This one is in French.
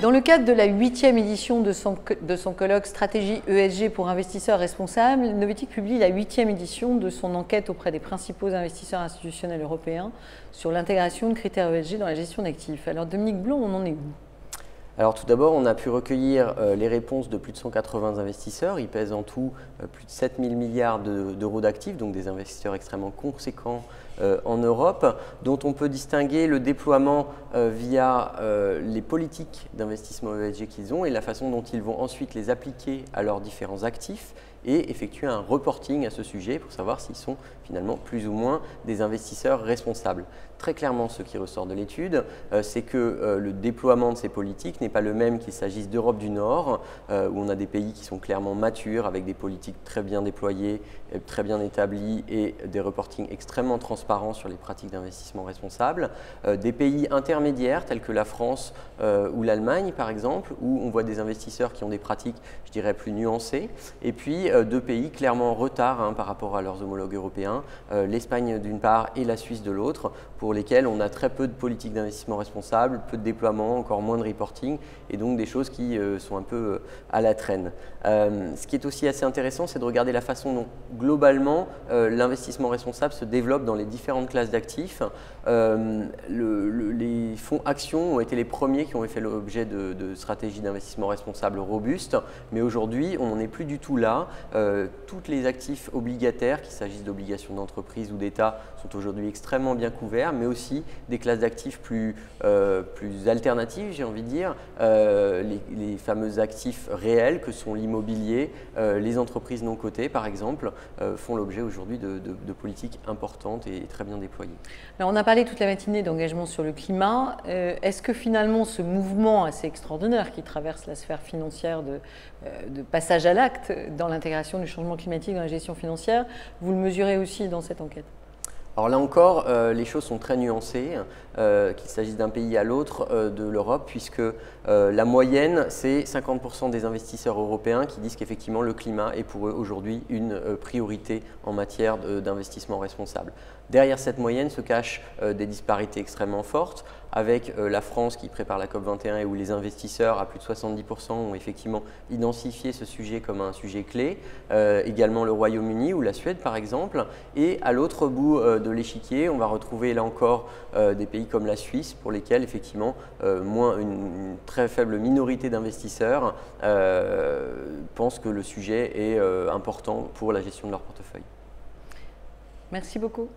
Dans le cadre de la 8e édition de son colloque Stratégie ESG pour investisseurs responsables, Novetic publie la 8e édition de son enquête auprès des principaux investisseurs institutionnels européens sur l'intégration de critères ESG dans la gestion d'actifs. Alors Dominique Blond, on en est où ? Alors tout d'abord, on a pu recueillir les réponses de plus de 180 investisseurs. Ils pèsent en tout plus de 7 000 milliards d'euros d'actifs, donc des investisseurs extrêmement conséquents en Europe, dont on peut distinguer le déploiement via les politiques d'investissement ESG qu'ils ont et la façon dont ils vont ensuite les appliquer à leurs différents actifs et effectuer un reporting à ce sujet pour savoir s'ils sont finalement plus ou moins des investisseurs responsables. Très clairement, ce qui ressort de l'étude, c'est que le déploiement de ces politiques n'est pas le même qu'il s'agisse d'Europe du Nord, où on a des pays qui sont clairement matures, avec des politiques très bien déployées, très bien établies et des reportings extrêmement transparents sur les pratiques d'investissement responsables. Des pays intermédiaires, tels que la France ou l'Allemagne, par exemple, où on voit des investisseurs qui ont des pratiques, je dirais, plus nuancées. Et puis, deux pays clairement en retard par rapport à leurs homologues européens, l'Espagne d'une part et la Suisse de l'autre, pour lesquels on a très peu de politique d'investissement responsable, peu de déploiement, encore moins de reporting, et donc des choses qui sont un peu à la traîne. Ce qui est aussi assez intéressant, c'est de regarder la façon dont globalement l'investissement responsable se développe dans les différentes classes d'actifs. Les fonds actions ont été les premiers qui ont fait l'objet de stratégies d'investissement responsable robustes, mais aujourd'hui on n'en est plus du tout là. Tous les actifs obligataires, qu'il s'agisse d'obligations d'entreprise ou d'État, sont aujourd'hui extrêmement bien couverts, mais aussi des classes d'actifs plus alternatives, j'ai envie de dire, les fameux actifs réels que sont l'immobilier, les entreprises non cotées par exemple, font l'objet aujourd'hui de politiques importantes et très bien déployées. Alors on a parlé toute la matinée d'engagement sur le climat. Est-ce que finalement ce mouvement assez extraordinaire qui traverse la sphère financière de passage à l'acte dans l'intégration du changement climatique dans la gestion financière, vous le mesurez aussi dans cette enquête ? Alors là encore, les choses sont très nuancées, qu'il s'agisse d'un pays à l'autre de l'Europe, puisque la moyenne, c'est 50% des investisseurs européens qui disent qu'effectivement le climat est pour eux aujourd'hui une priorité en matière d'investissement responsable. Derrière cette moyenne se cachent des disparités extrêmement fortes, avec la France qui prépare la COP21 et où les investisseurs, à plus de 70%, ont effectivement identifié ce sujet comme un sujet clé. Également le Royaume-Uni ou la Suède par exemple. Et à l'autre bout de l'échiquier, on va retrouver là encore des pays comme la Suisse pour lesquels effectivement une très faible minorité d'investisseurs pensent que le sujet est important pour la gestion de leur portefeuille. Merci beaucoup.